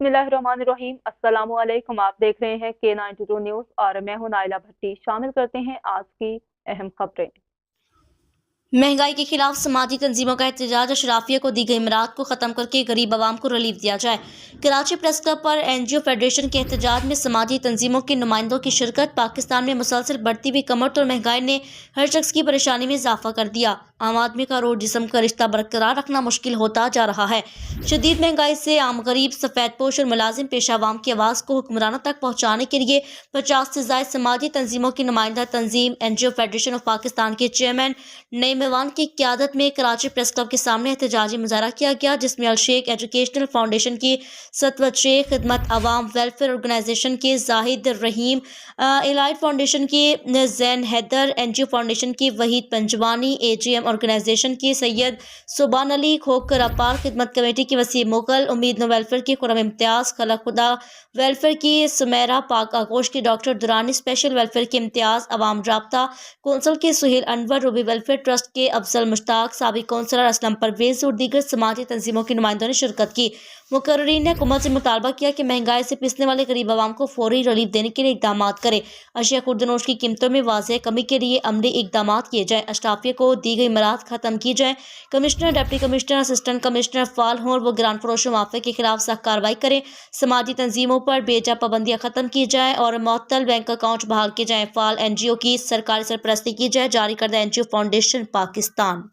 बिस्मिल्लाहिर्रहमानिर्रहीम। अस्सलामु अलैकुम। आप देख रहे हैं K92 न्यूज़ और मैं हूं नाइला भट्टी। शामिल करते हैं आज की अहम खबरें। महंगाई के खिलाफ समाजी तंजीमों का एहतजाज। अशराफिया को दी गई इमरात को खत्म करके गरीब आवाम को रिलीफ दिया जाए। कराची प्रेस क्लब पर NGO फेडरेशन के एहतजाज में समाजी तंजीमों के नुमाइंदों की शिरकत। पाकिस्तान में मुसलसल बढ़ती हुई कमर और महंगाई ने हर शख्स की परेशानी में इजाफा कर दिया। आम आदमी का रोज जिस्म का रिश्ता बरकरार रखना मुश्किल होता जा रहा है। शदीद महंगाई से आम गरीब, सफेद पोश और मुलाजिम पेशा आवाम की आवाज़ को हुक्मरानों तक पहुँचाने के लिए 50 से ज़ायद समाजी तंजीमों की नुमाइंदा तंजीम NGO फेडरेशन ऑफ पाकिस्तान के चेयरमैन नईम ईवान की क़यादत में कराची प्रेस क्लब के सामने एहतजाजी मुजाहरा किया गया, जिसमें अल शेख एजुकेशनल फाउंडेशन की सतवत शेख, खिदमत अवाम वेलफेयर ऑर्गेनाइजेशन के जाहिद रहीम, एलाइट फाउंडेशन की जैन हैदर, NGO फाउंडेशन की वहीद पंजवानी, AGM ऑर्गेनाइजेशन की सैयद सुबान अली, खोकर अपार खिदमत कमेटी की वसीम मुगल, उम्मीद नो वेलफेयर की खुरम इम्तियाज़, खलक खुदा वेलफेयर की सुमेरा, पाक आगोश की डॉक्टर दुरानी, स्पेशल वेलफेयर के इम्तियाज़, अवाम राब्ता कौंसल के Suhail Anwar, Ruby welfare trust के अफजल मुश्ताक, साबिक कौंसलर असलम परवेज और दीगर समाजी तंजीमों के नुमाइंदों ने शिरकत की। मुकर्रीन ने हुकूमत से मुतालबा किया कि महंगाई से पिसने वाले गरीब आवाम को फौरी रिलीफ देने के लिए इकदाम करे। अशिया खुर्दनोश की कीमतों में वाज़ेह कमी के लिए अमली इकदाम किए जाए। अशराफिया को दी गई मराहत खत्म की जाए। Commissioner, deputy commissioner, assistant commissioner फाल हों और वो ग्रांट फरोशों माफिया के खिलाफ सख्त कार्रवाई करें। समाजी तंजीमों पर बेजा पाबंदियाँ खत्म की जाए और मुअत्तल बैंक अकाउंट बहाल किए जाए। फाल NGO की सरकारी सरपरस्ती की जाए। जारी करदा NGO फाउंडेशन पाकिस्तान।